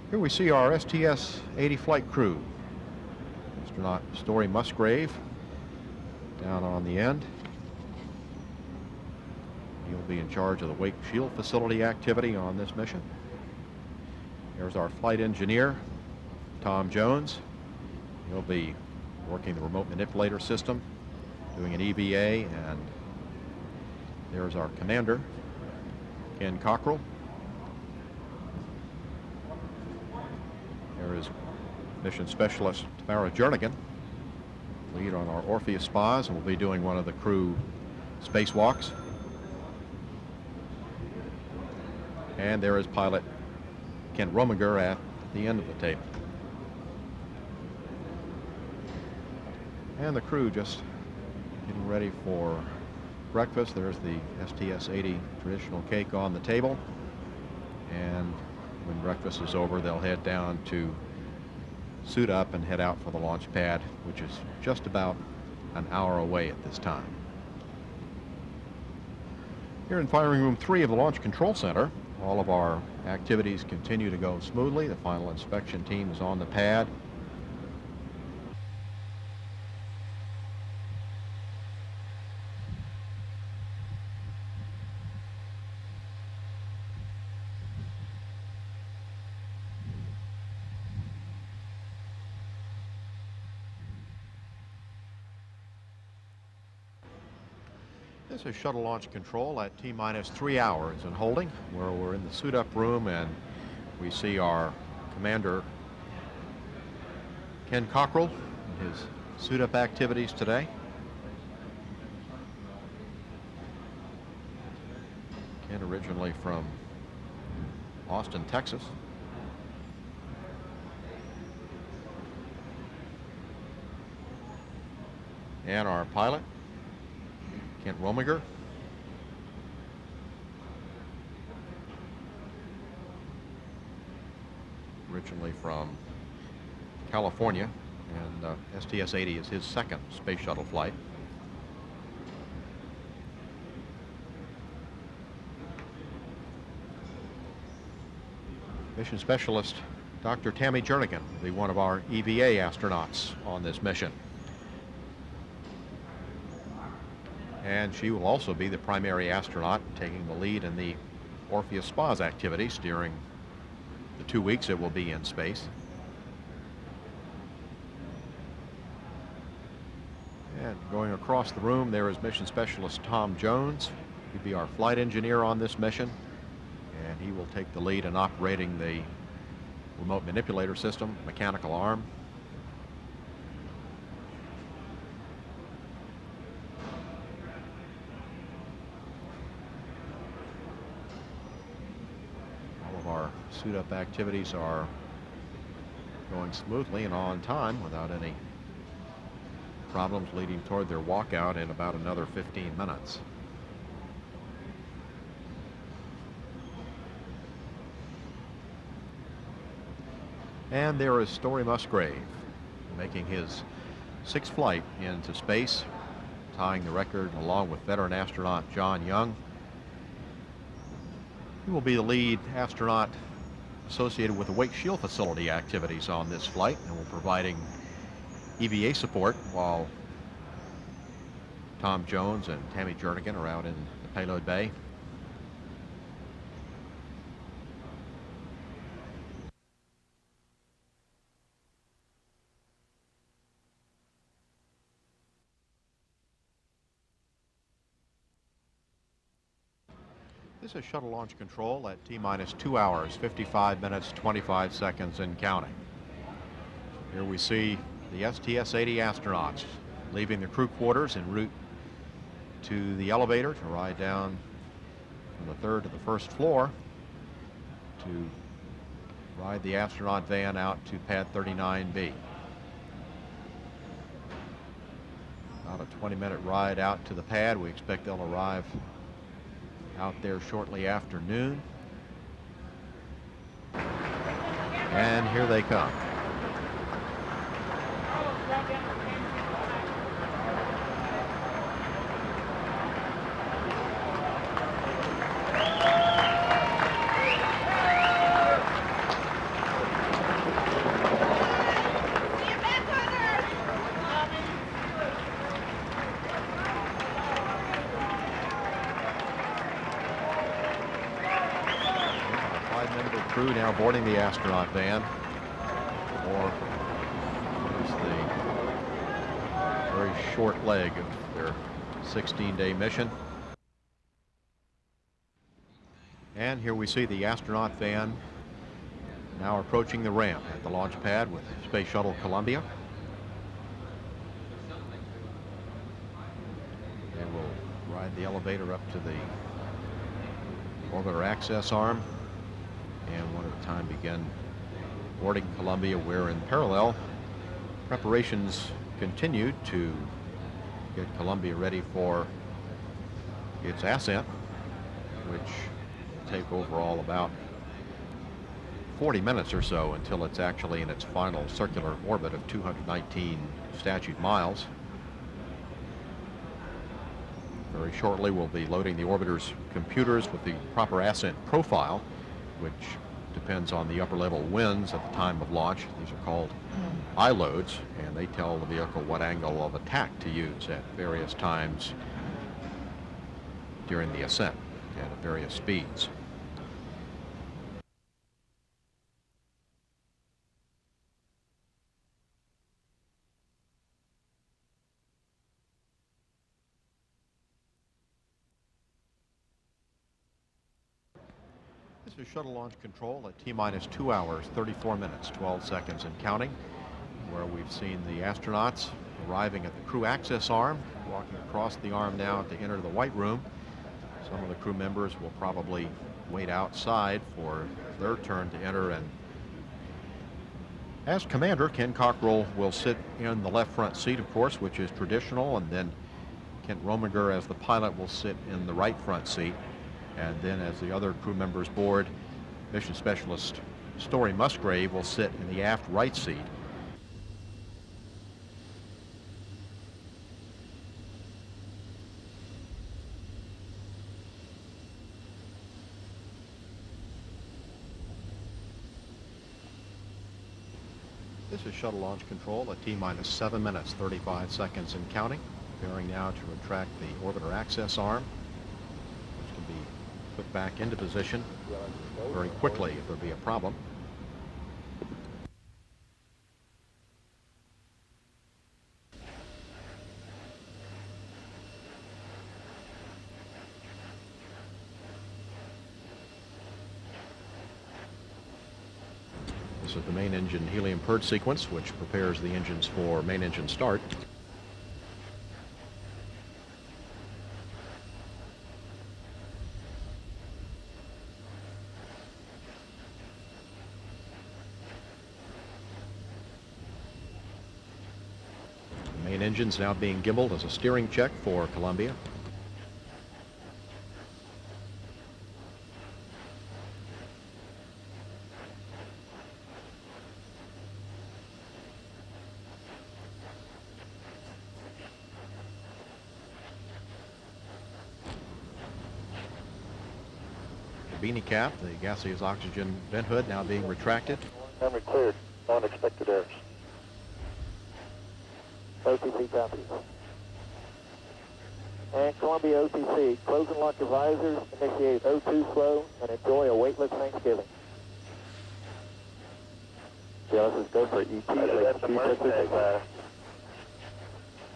Here we see our STS-80 flight crew. Astronaut Story Musgrave down on the end. He'll be in charge of the wake shield facility activity on this mission. There's our flight engineer, Tom Jones. He'll be working the remote manipulator system, doing an EVA, and there's our commander, Ken Cockrell. There is mission specialist Tamara Jernigan, lead on our ORFEUS spas, and will be doing one of the crew spacewalks. And there is pilot Ken Rominger at the end of the table. And the crew just getting ready for breakfast. There's the STS-80 traditional cake on the table. And when breakfast is over, they'll head down to suit up and head out for the launch pad, which is just about an hour away at this time. Here in firing room 3 of the Launch Control Center, all of our activities continue to go smoothly. The final inspection team is on the pad. This is shuttle launch control at T-minus 3 hours in holding, where we're in the suit-up room, and we see our commander, Ken Cockrell, and his suit-up activities today. Ken originally from Austin, Texas. And our pilot, Kent Rominger. Originally from California, and STS-80 is his second space shuttle flight. Mission specialist Dr. Tammy Jernigan will be one of our EVA astronauts on this mission. And she will also be the primary astronaut taking the lead in the ORFEUS spas activities during the 2 weeks it will be in space. And going across the room, there is mission specialist Tom Jones. He'll be our flight engineer on this mission, and he will take the lead in operating the remote manipulator system, mechanical arm. Our suit-up activities are going smoothly and on time without any problems, leading toward their walkout in about another 15 minutes. And there is Story Musgrave making his 6th flight into space, tying the record along with veteran astronaut John Young. He will be the lead astronaut associated with the wake shield facility activities on this flight, and will be providing EVA support while Tom Jones and Tammy Jernigan are out in the payload bay. This is shuttle launch control at T-minus 2 hours, 55 minutes, 25 seconds and counting. Here we see the STS-80 astronauts leaving the crew quarters en route to the elevator to ride down from the 3rd to the 1st floor to ride the astronaut van out to pad 39B. About a 20-minute ride out to the pad. We expect they'll arrive out there shortly after noon. And here they come. crew now boarding the astronaut van. Or here's the very short leg of their 16-day mission. And here we see the astronaut van now approaching the ramp at the launch pad with Space Shuttle Columbia. They will ride the elevator up to the orbiter access arm and one at a time begin boarding Columbia, where in parallel preparations continue to get Columbia ready for its ascent, which will take overall about 40 minutes or so until it's actually in its final circular orbit of 219 statute miles. Very shortly we'll be loading the orbiter's computers with the proper ascent profile, which depends on the upper level winds at the time of launch. These are called I-loads, and they tell the vehicle what angle of attack to use at various times during the ascent and at various speeds. This is shuttle launch control at T-minus 2 hours, 34 minutes, 12 seconds and counting, where we've seen the astronauts arriving at the crew access arm, walking across the arm now to enter the white room. Some of the crew members will probably wait outside for their turn to enter, and as commander, Ken Cockrell will sit in the left front seat, of course, which is traditional, and then Kent Rominger as the pilot will sit in the right front seat. And then as the other crew members board, Mission Specialist Story Musgrave will sit in the aft right seat. This is shuttle launch control at T-minus 7 minutes, 35 seconds and counting. Preparing now to retract the orbiter access arm, which can be put back into position very quickly if there be a problem. This is the main engine helium purge sequence, which prepares the engines for main engine start. Main engine's now being gimbaled as a steering check for Columbia. The beanie cap, the gaseous oxygen vent hood now being retracted. Memory cleared. Unexpected errors. OTC copies. And Columbia OTC, close and lock your visors, initiate O2 flow, and enjoy a weightless Thanksgiving. Yeah, let's just go for ET.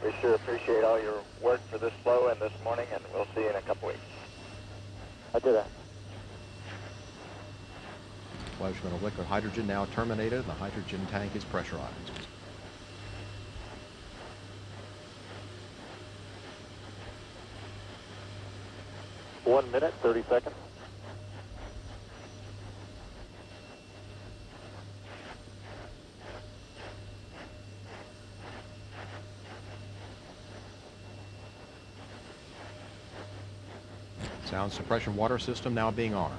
We sure appreciate all your work for this flow and this morning, and we'll see you in a couple weeks. I did that. Replenishment of liquid hydrogen now terminated, and the hydrogen tank is pressurized. 1 minute, 30 seconds. Sound suppression water system now being armed.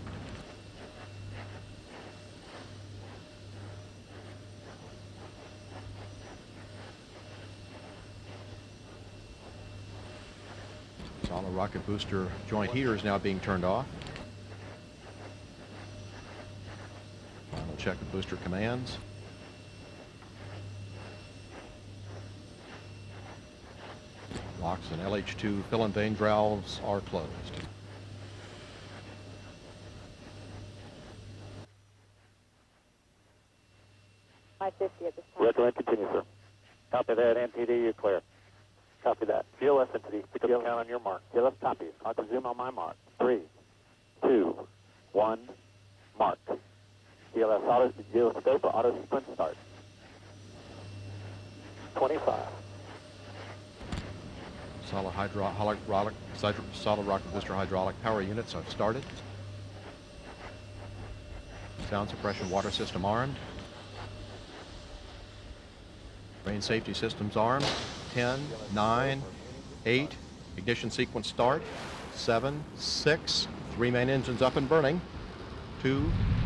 Solid rocket booster joint heater is now being turned off. Final check of booster commands. Locks and LH2 fill and vane valves are closed. 550 at this time. Recommend continue, sir. Copy that. NTD, you're clear. Copy that. GLS entity, pick up the count on your mark. GLS copy. I'll zoom on my mark. 3, 2, 1, mark. GLS auto, GLS scope, auto sequence start. 25. Solid rocket booster hydraulic power units have started. Sound suppression water system armed. Range safety systems armed. 10, 9, 8. Ignition sequence start. 7, 6. 3 main engines up and burning. 2,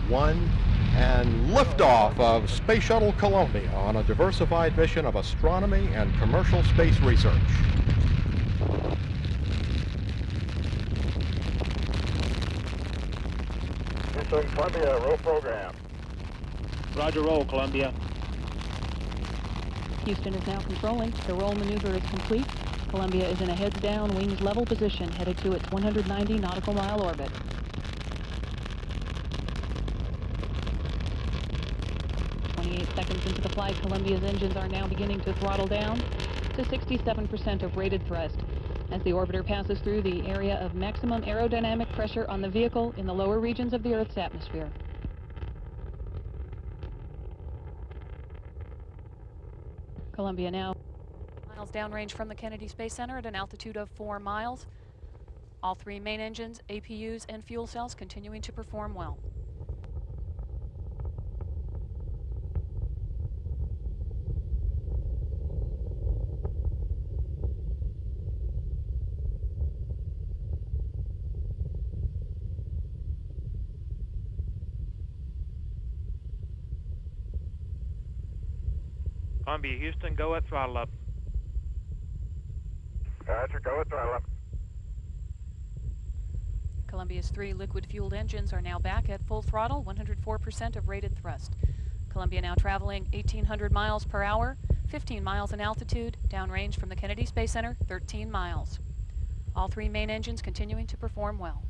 1. And liftoff of Space Shuttle Columbia on a diversified mission of astronomy and commercial space research. Houston, Columbia, roll program. Roger, roll, Columbia. Houston is now controlling. The roll maneuver is complete. Columbia is in a heads-down, wings level position, headed to its 190 nautical mile orbit. Seconds into the flight, Columbia's engines are now beginning to throttle down to 67% of rated thrust as the orbiter passes through the area of maximum aerodynamic pressure on the vehicle in the lower regions of the Earth's atmosphere. Columbia now miles downrange from the Kennedy Space Center at an altitude of 4 miles. All 3 main engines, APUs, and fuel cells continuing to perform well. Columbia, Houston, go at throttle up. Roger, go at throttle up. Columbia's 3 liquid-fueled engines are now back at full throttle, 104% of rated thrust. Columbia now traveling 1,800 miles per hour, 15 miles in altitude, downrange from the Kennedy Space Center, 13 miles. All 3 main engines continuing to perform well.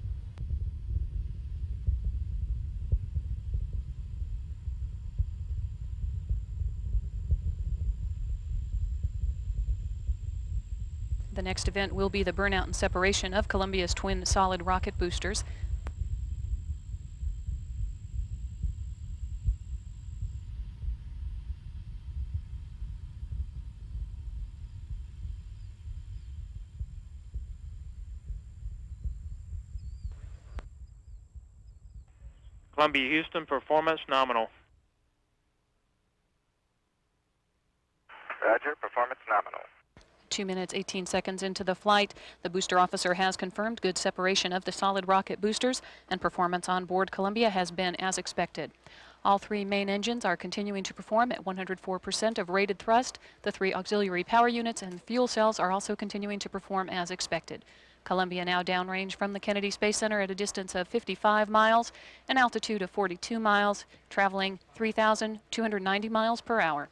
The next event will be the burnout and separation of Columbia's twin solid rocket boosters. Columbia, Houston, performance nominal. Roger, performance nominal. 2 minutes, 18 seconds into the flight, the booster officer has confirmed good separation of the solid rocket boosters, and performance on board Columbia has been as expected. All 3 main engines are continuing to perform at 104% of rated thrust. The 3 auxiliary power units and fuel cells are also continuing to perform as expected. Columbia now downrange from the Kennedy Space Center at a distance of 55 miles, an altitude of 42 miles, traveling 3,290 miles per hour.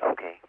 Okay.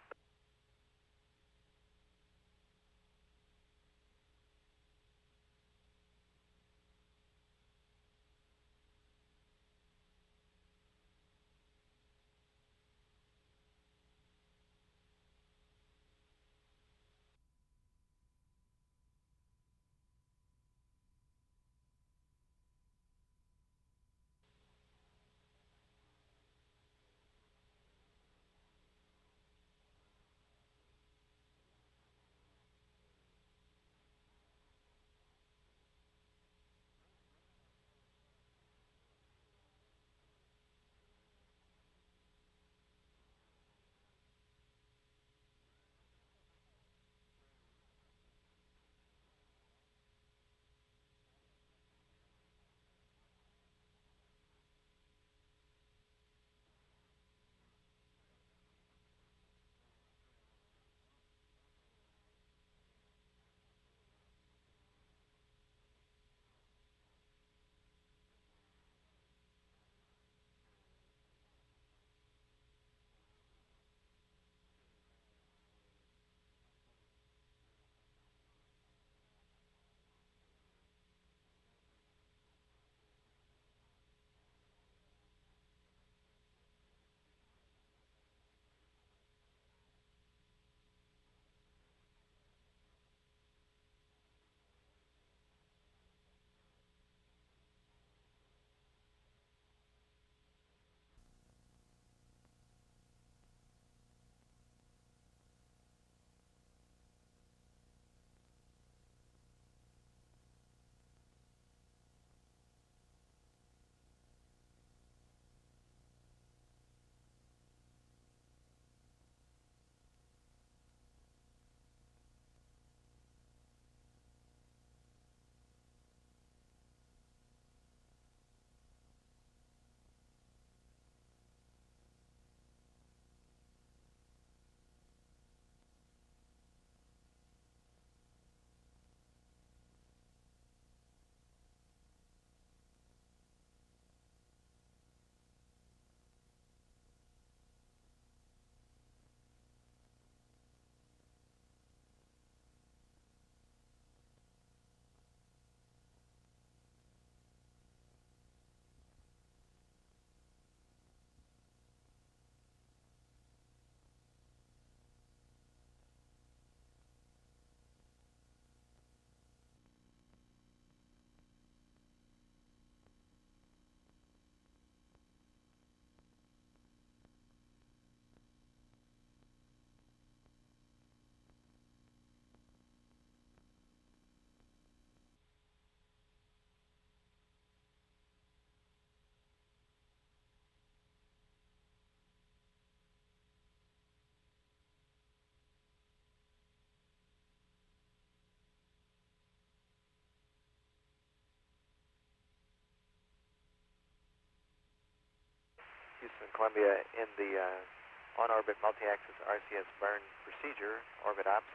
Houston, Columbia, in the on-orbit multi-axis RCS burn procedure, orbit ops,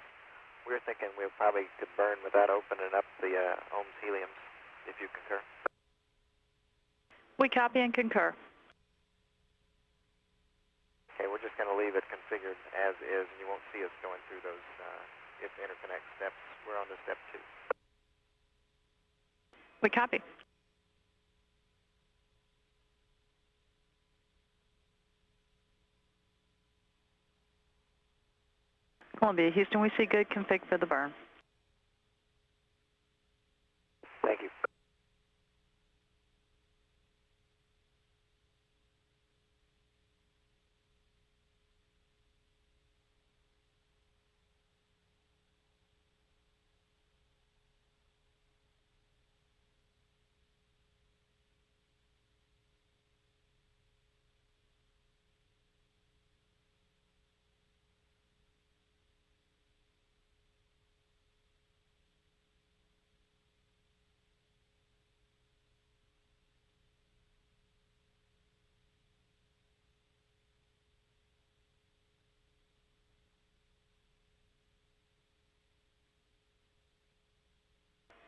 we're thinking we probably could burn without opening up the ohms heliums, if you concur. We copy and concur. Okay, we're just going to leave it configured as is, and you won't see us going through those if interconnect steps. We're on to step 2. We copy. Columbia, Houston, we see good config for the burn. Thank you.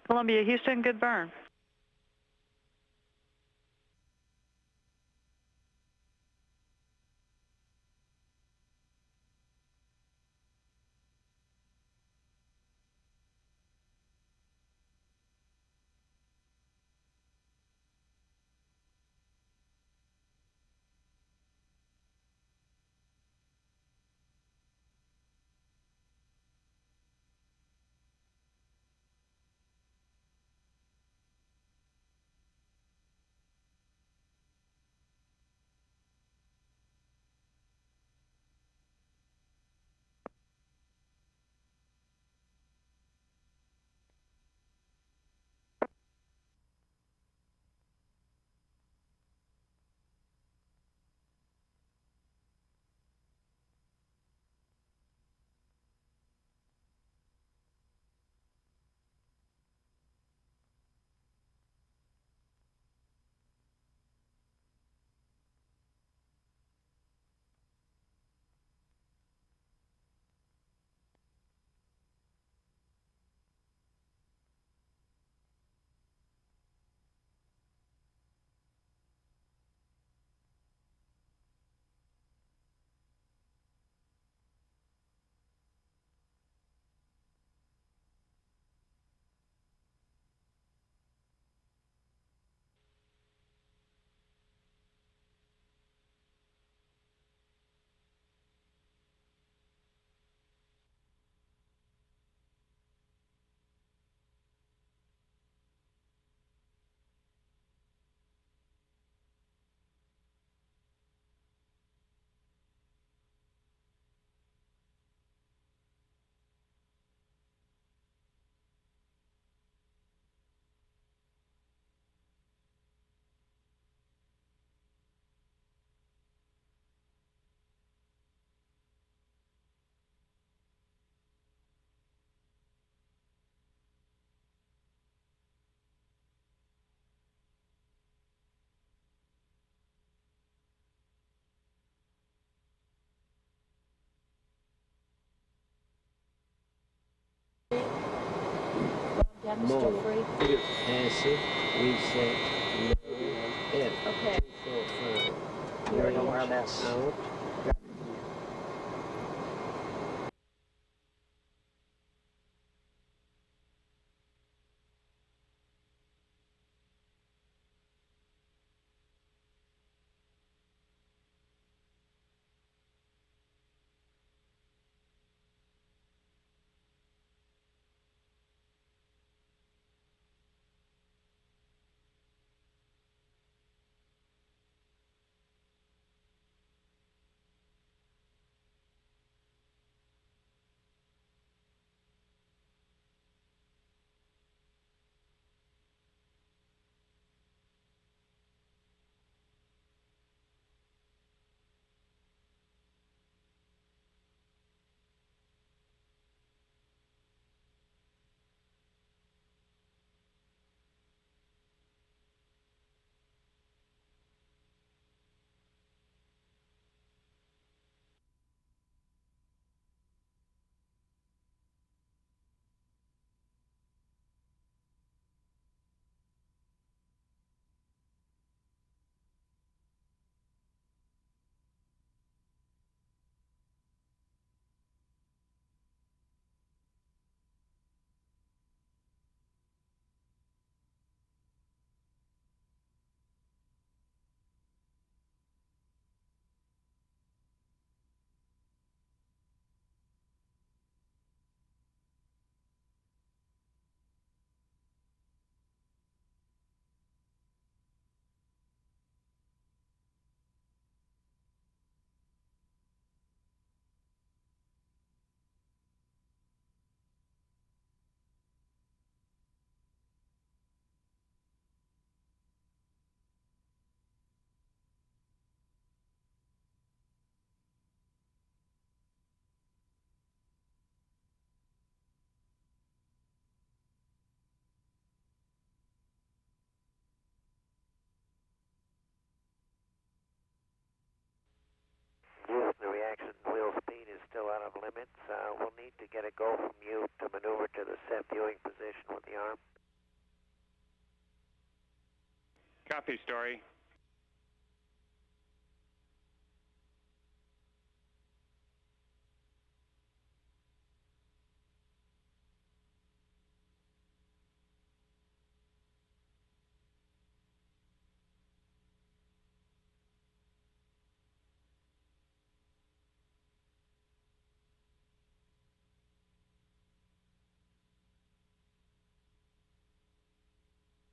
Columbia, Houston, good burn. More. free. Passive, reset, low, F. Okay. 2, 4, 5. There are no Range, RMS. out. Yes, the reaction wheel speed is still out of limits. We'll need to get a go from you to maneuver to the set viewing position with the arm. Copy, Story.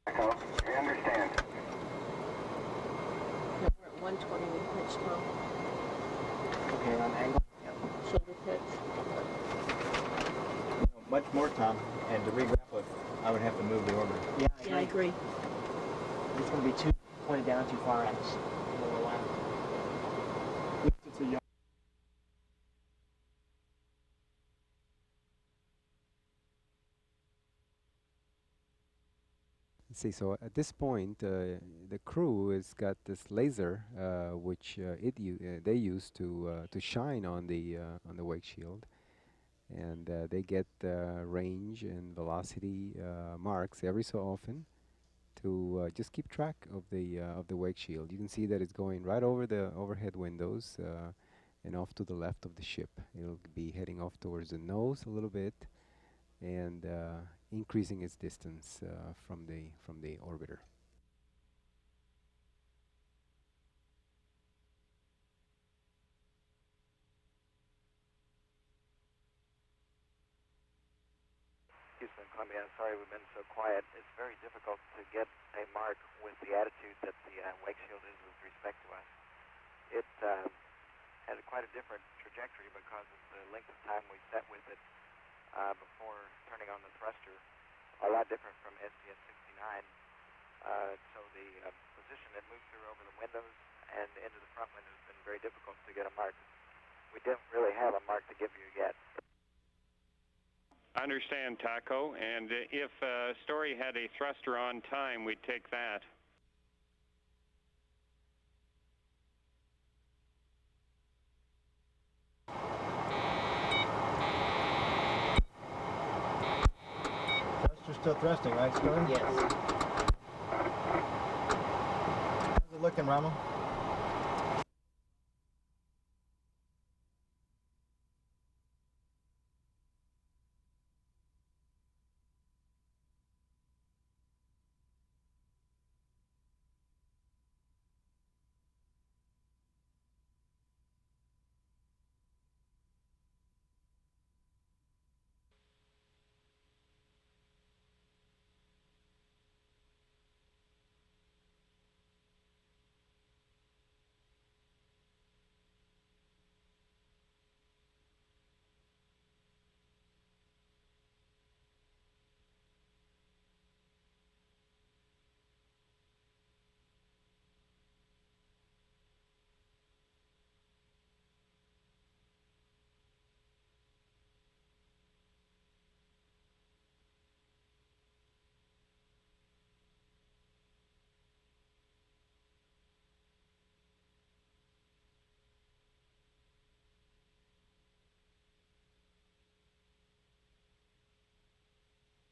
Echo, I understand. No, we're at 120 with pitch, Tom. Okay, on angle. Shoulder pitch. Much more, Tom. And to re-grapple it, I would have to move the orbiter. Yeah, Yeah, I agree. It's going to be too pointed down too far. It's a little wild. It's a young. See, so at this point, the crew has got this laser, which they use to shine on the wake shield, and they get range and velocity marks every so often to just keep track of the wake shield. You can see that it's going right over the overhead windows and off to the left of the ship. It'll be heading off towards the nose a little bit, and increasing its distance from the orbiter. Houston, Columbia, sorry we've been so quiet. It's very difficult to get a mark with the attitude that the wake shield is with respect to us. It had quite a different trajectory because of the length of time we set with it before turning on the thruster. A lot different from STS-80. So the position it moved through over the windows and into the front window has been very difficult to get a mark. We didn't really have a mark to give you yet. I understand, Taco. And if Story had a thruster on time, we'd take that. still thrusting, right, Scotty? Yes. How's it looking, Rommel?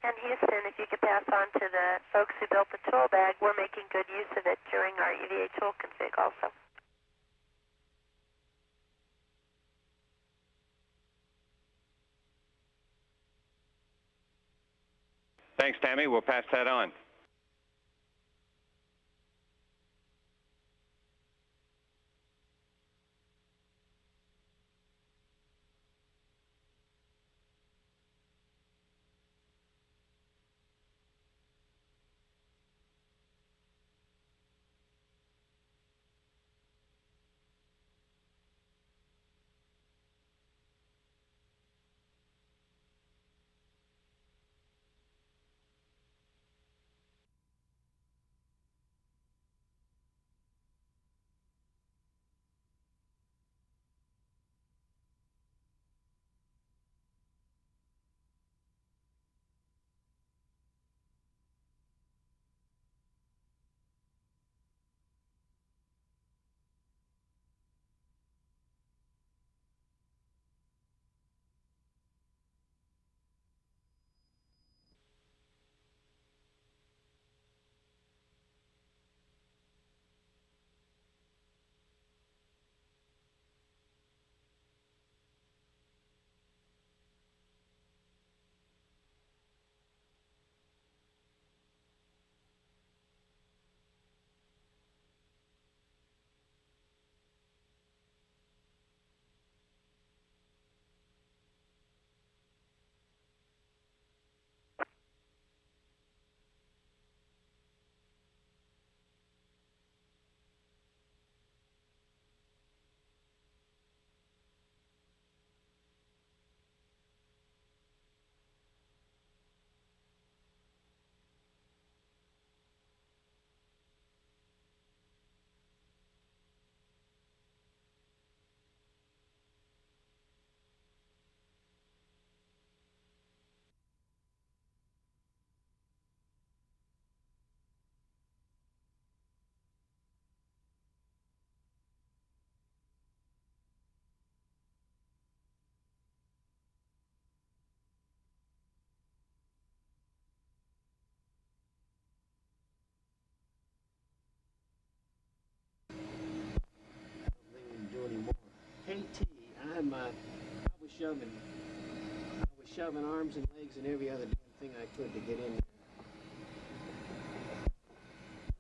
And Houston, if you could pass on to the folks who built the tool bag, we're making good use of it during our EVA tool config also. Thanks, Tammy. We'll pass that on. KT, I was shoving arms and legs and every other damn thing I could to get in there.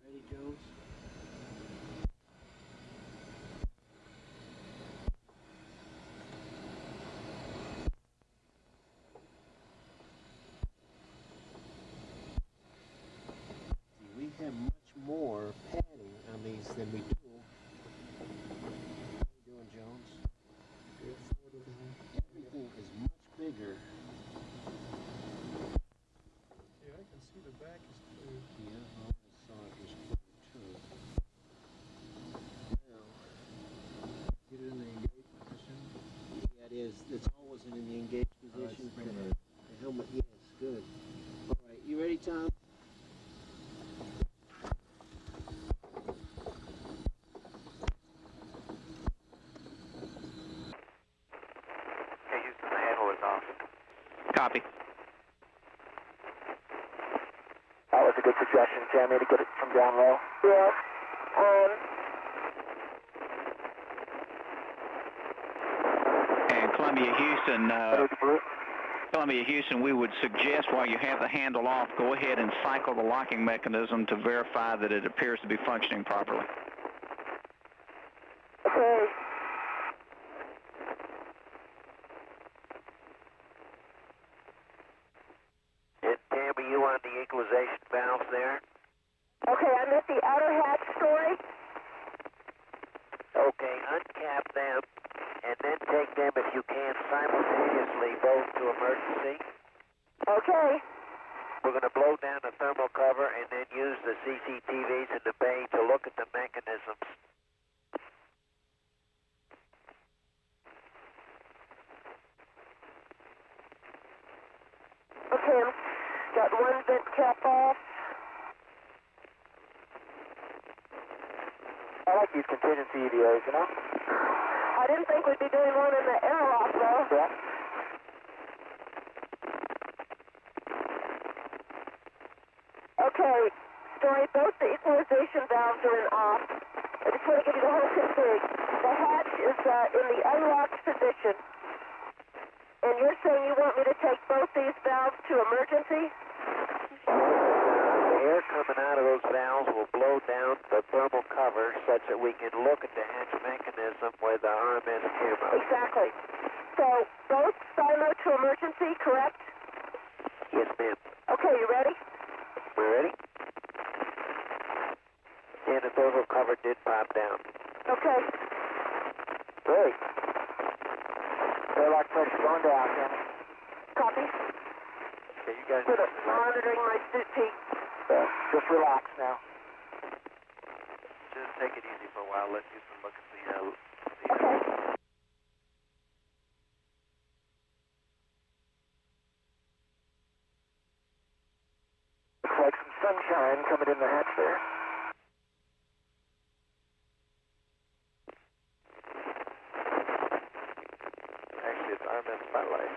Ready, Jones? See, we have much more padding on these than we do. How you doing, Jones? Everything is much bigger. jam me to get it from down low? Yeah. And Columbia, Houston, we would suggest while you have the handle off, go ahead and cycle the locking mechanism to verify that it appears to be functioning properly. Okay. And Tammy, you on the equalization valves there? Okay, I'm at the outer hatch story. Okay, uncap them, and then take them, if you can, simultaneously both to emergency. Okay. We're going to blow down the thermal cover and then use the CCTVs in the bay to look at the mechanisms. Okay, got one vent cap off. I like these contingency EVAs, you know? I didn't think we'd be doing one in the airlock, though. Yeah. Okay, Story, both the equalization valves are in off. I just want to give you the whole config. The hatch is in the unlocked position. And you're saying you want me to take both these valves to emergency? The air coming out of those valves will blow down the thermal cover such that we can look at the hatch mechanism with the RMS camera. Exactly. So, both silo to emergency, correct? Yes, ma'am. Okay, you ready? We're ready? And the thermal cover did pop down. Okay. Great. Airlock pressure going down, Tammy. Copy. Okay, you guys... Good. Monitoring my suit peak. Just relax now. Just take it easy for a while. Let Houston look at the Okay. Looks like some sunshine coming in the hatch there. Actually, it's RMS spotlight.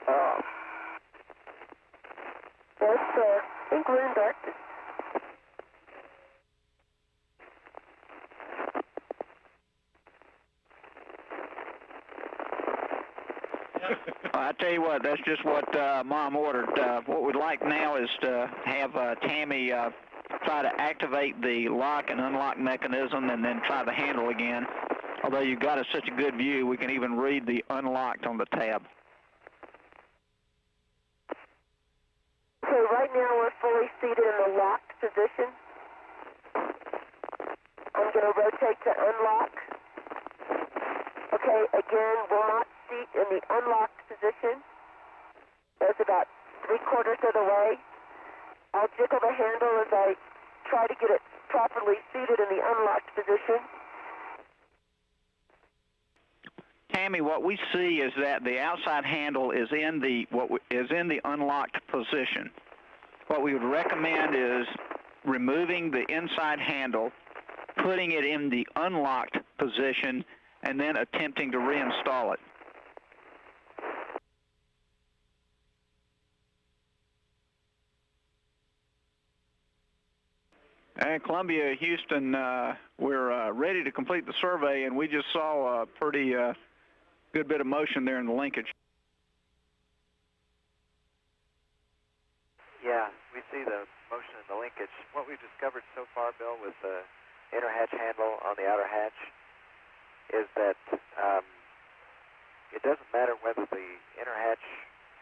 Oh. Yes, sir. I think we're in darkness. I tell you what, that's just what Mom ordered. What we'd like now is to have Tammy try to activate the lock and unlock mechanism and then try the handle again. Although you've got such a good view, we can even read the unlocked on the tab. Okay, right now we're fully seated in the locked position. I'm going to rotate to unlock. Okay, again, we'll not seat in the unlocked position. That's about 3/4 of the way. I'll jiggle the handle as I try to get it properly seated in the unlocked position. Tammy, what we see is that the outside handle is in the unlocked position. What we would recommend is removing the inside handle, putting it in the unlocked position, and then attempting to reinstall it. And Columbia, Houston, we're ready to complete the survey, and we just saw a pretty good bit of motion there in the linkage. Yeah, we see the motion in the linkage. What we've discovered so far, Bill, with the inner hatch handle on the outer hatch is that it doesn't matter whether the inner hatch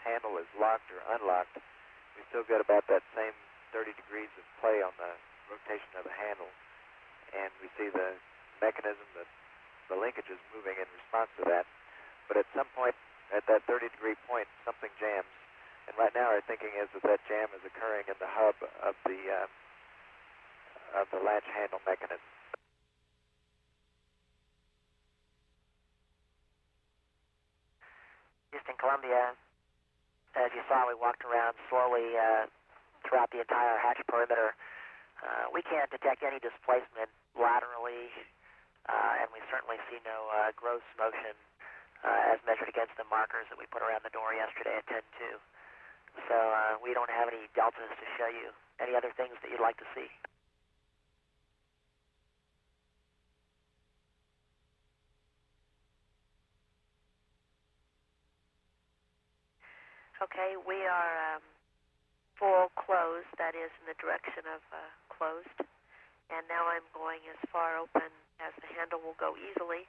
handle is locked or unlocked. We still get about that same 30 degrees of play on the rotation of the handle, and we see the mechanism, the linkage is moving in response to that. But at some point, at that 30-degree point, something jams. And right now our thinking is that jam is occurring in the hub of the latch handle mechanism. Houston, Columbia, as you saw, we walked around slowly throughout the entire hatch perimeter. We can't detect any displacement laterally, and we certainly see no gross motion as measured against the markers that we put around the door yesterday at 10-2. So we don't have any deltas to show you. Any other things that you'd like to see? Okay, we are full closed, that is in the direction of closed. And now I'm going as far open as the handle will go easily.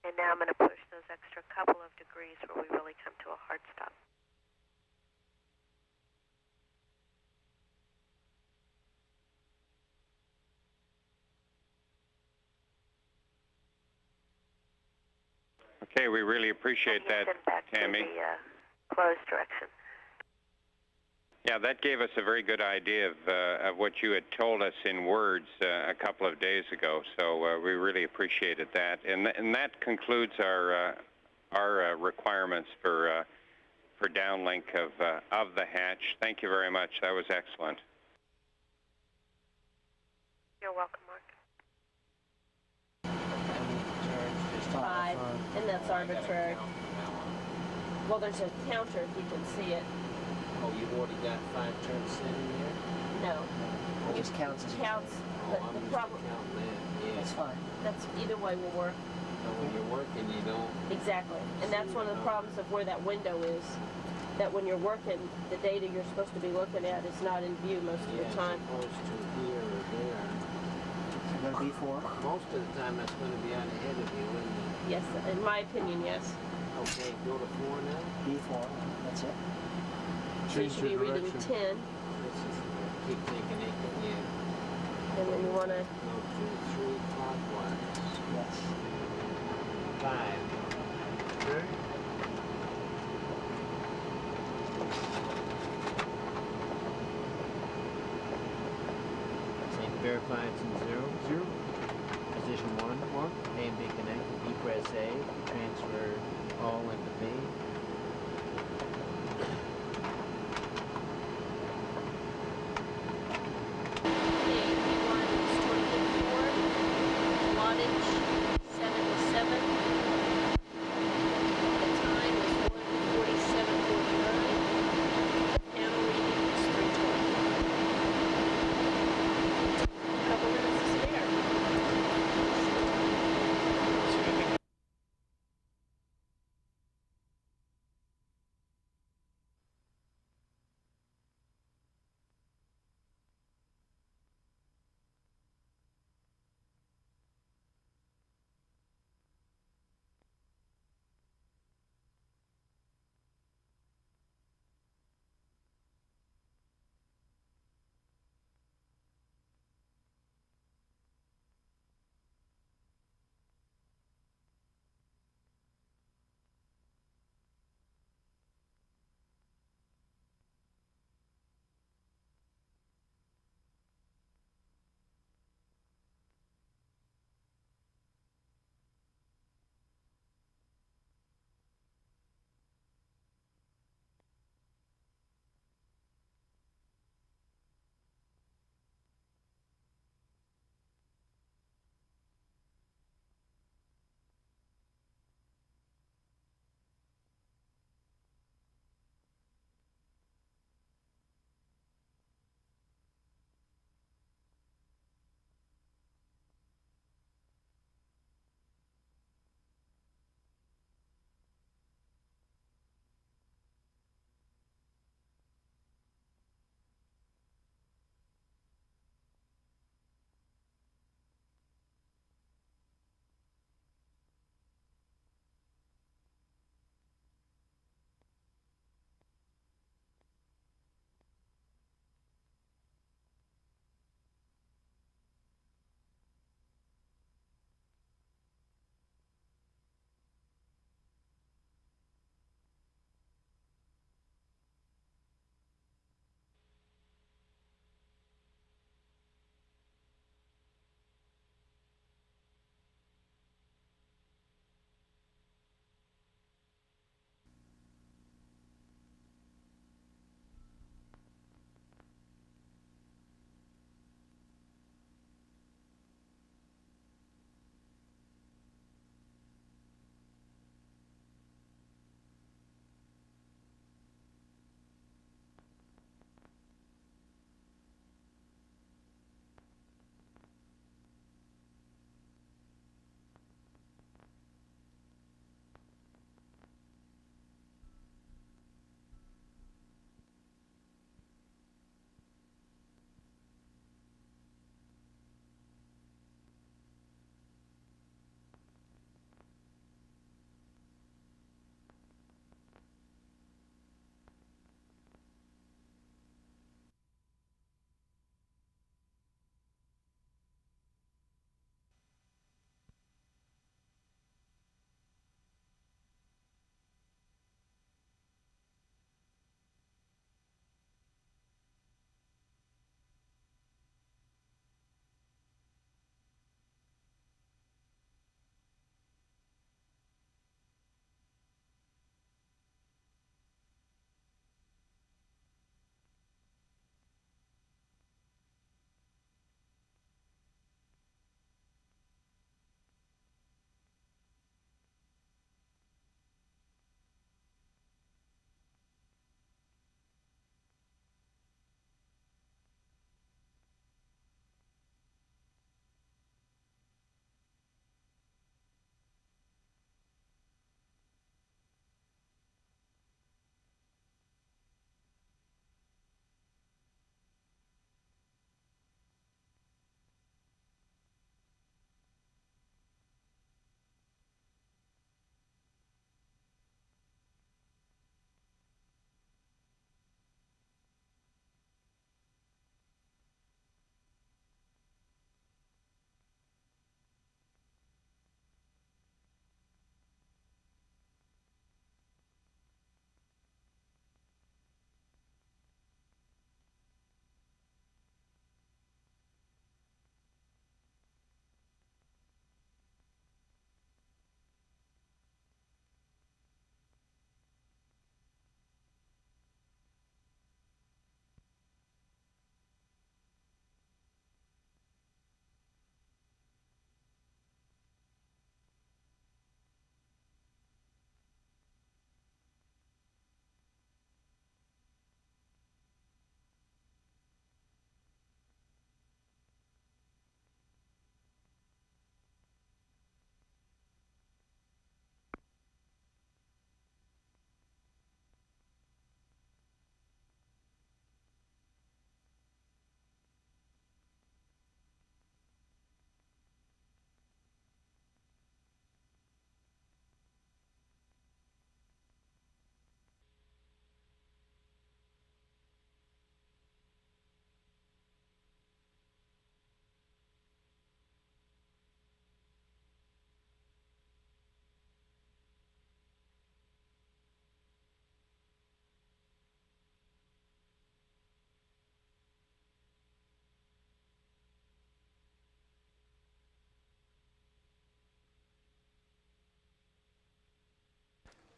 And now I'm going to push those extra couple of degrees where we really come to a hard stop. Okay, we really appreciate that, Tammy. To the closed direction. Yeah, that gave us a very good idea of what you had told us in words a couple of days ago. So we really appreciated that, and that concludes our requirements for downlink of the hatch. Thank you very much. That was excellent. You're welcome, Mark. 5, and that's arbitrary. Well, there's a counter if you can see it. Oh, you've already got 5 turns set in there? No. It just counts as a counts, turn. but I'm the used problem. to counting that. Yeah. That's fine. That's either way will work. So when you're working, you don't. Exactly, and that's one of the problems of where that window is. That when you're working, the data you're supposed to be looking at is not in view most of the time. As opposed to here or there. So going to be 4? Most of the time, that's going to be out ahead of you, isn't it? Yes, in my opinion, yes. Okay, go to 4 now. B4. That's it. So you should be reading 10. Let's just keep thinking it. Yeah. And then you want to go 2, 3 clockwise. Yes. 5. Okay. Verify it's in 0, 0. Position 1, A and B connected. B press A, transfer all into B.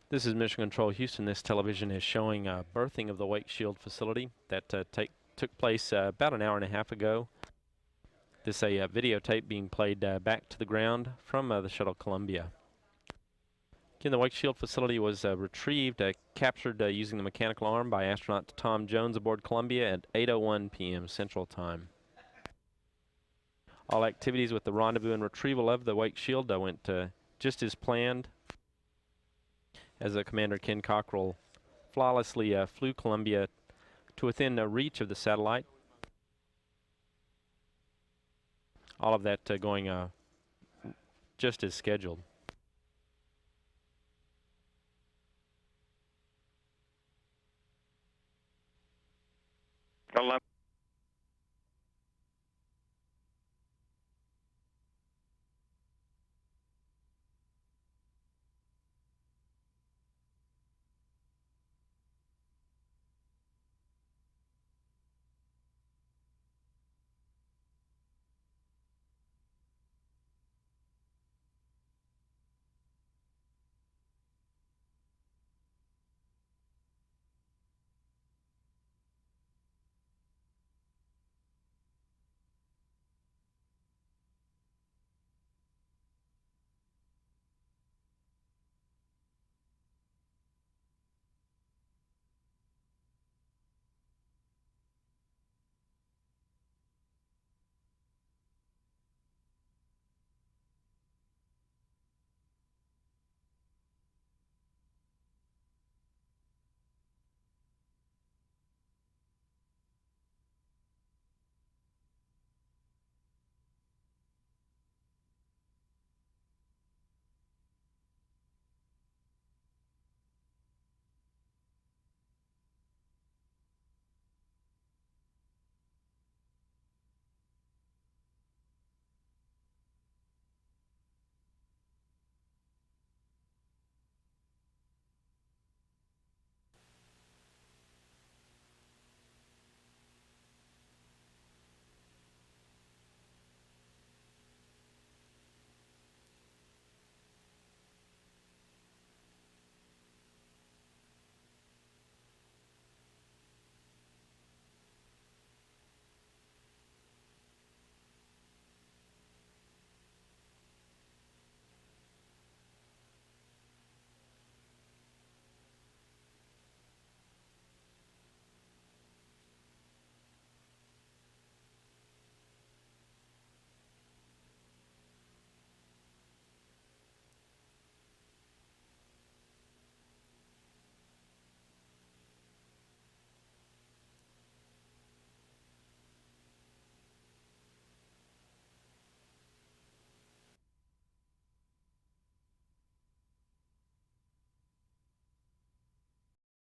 This is Mission Control Houston. This television is showing berthing of the wake shield facility that took place about an hour and a half ago. This is a videotape being played back to the ground from the Shuttle Columbia. Again, the wake shield facility was retrieved, captured using the mechanical arm by astronaut Tom Jones aboard Columbia at 8:01 p.m. Central Time. All activities with the rendezvous and retrieval of the wake shield went just as planned, as Commander Ken Cockrell flawlessly flew Columbia to within reach of the satellite. All of that going just as scheduled.